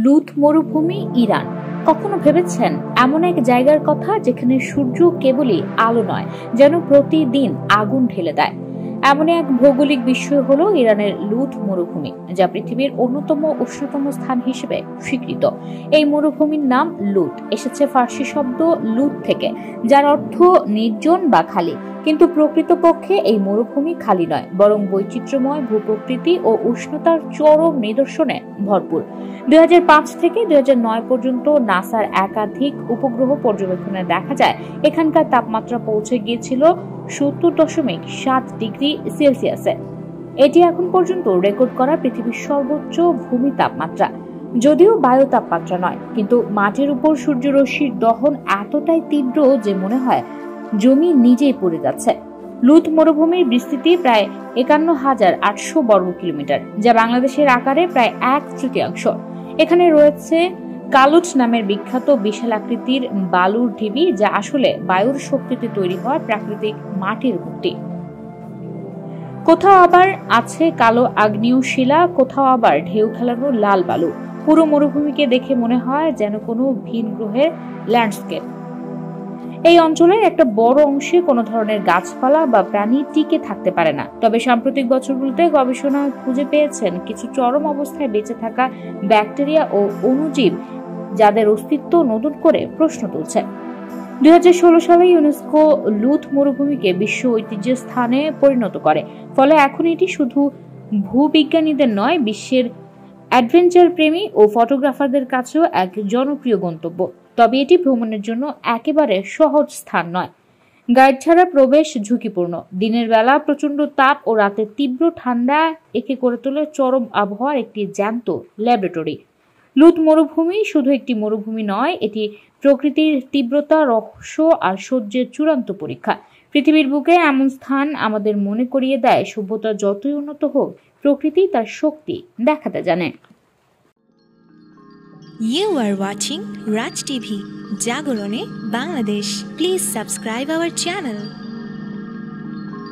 লুত মরুভূমি, ইরান। কখনো ভেবেছেন এমন এক জায়গার কথা যেখানে সূর্য কেবলই আলো নয়, যেন প্রতিদিন আগুন ঢেলে দেয়? এমন এক ভৌগোলিক বিষয় হলো ইরানের লুত মরুভূমি, যা পৃথিবীর অন্যতম উষ্ণতম স্থান হিসেবে স্বীকৃত। এই মরুভূমির নাম লুত এসেছে ফার্সি শব্দ লুত থেকে, যার অর্থ নির্জন বা খালি। কিন্তু প্রকৃতপক্ষে এই মরুভূমি খালি নয়, বরং বৈচিত্র্যময় ভূপ্রকৃতি ও উষ্ণতার চরম নিদর্শনে ভরপুর। 2005 থেকে 2009 পর্যন্ত নাসার একাধিক উপগ্রহ পর্যবেক্ষণে দেখা যায় এখানকার তাপমাত্রা পৌঁছে গিয়েছিল 70.7 ডিগ্রি সেলসিয়াসে। এটি এখন পর্যন্ত রেকর্ড করা পৃথিবীর সর্বোচ্চ ভূমি তাপমাত্রা। যদিও বায়ু তাপমাত্রা নয়, কিন্তু মাটির উপর সূর্যরশ্মির দহন এতটাই তীব্র যে মনে হয় জমি নিজেই পড়ে যাচ্ছে। লুত মরুভূমির বিস্তৃতি প্রায় 51,800 বর্গ কিলোমিটার, যা বাংলাদেশের আকারে প্রায় 1/3। এখানে রয়েছে কালুট নামের বিখ্যাত বিশাল আকৃতির বালুর ঢিবি, যা আসলে বায়ুর শক্তিতে তৈরি হওয়া প্রাকৃতিক মাটির মূর্তি। কোথাও আবার আছে কালো আগ্নেয় শিলা, কোথাও আবার ঢেউ খেলানো লাল বালু। পুরো মরুভূমিকে দেখে মনে হয় যেন কোনো ভিন গ্রহের ল্যান্ডস্কেপ। এই অঞ্চলের একটা বড় অংশে কোনো ধরনের গাছপালা বা প্রাণী টিকে থাকতে পারে না। তবে সাম্প্রতিক বছরগুলোতে গবেষণা খুঁজে পেয়েছেন কিছু চরম অবস্থায় বেঁচে থাকা ব্যাকটেরিয়া ও অণুজীব, যাদের অস্তিত্ব নতুন করে প্রশ্ন তুলছে। 2016 সালে ইউনেস্কো লুত মরুভূমিকে বিশ্ব ঐতিহ্যের স্থানে পরিণত করে। ফলে এখন এটি শুধু ভূবিজ্ঞানীদের নয়, বিশ্বের অ্যাডভেঞ্চার প্রেমী ও ফটোগ্রাফারদের কাছেও এক জনপ্রিয় গন্তব্য। তবে এটি ভ্রমণের জন্য একেবারে সহজ স্থান নয়। গাইড ছাড়া প্রবেশ ঝুঁকিপূর্ণ। দিনের বেলা প্রচন্ড তাপ ও রাতে তীব্র ঠান্ডা একে করে তোলে চরম আবহাওয়ার একটি জ্যান্ত ল্যাবরেটরি। লুত মরুভূমি শুধু একটি মরুভূমি নয়, এটি প্রকৃতির তীব্রতা, রহস্য আর সহ্যের চূড়ান্ত পরীক্ষা। পৃথিবীর বুকে এমন স্থান আমাদের মনে করিয়ে দেয় সভ্যতা যতই উন্নত হোক, প্রকৃতি তার শক্তি দেখাতে জানে। You are watching Raj TV, Jagorone, Bangladesh. Please subscribe our channel.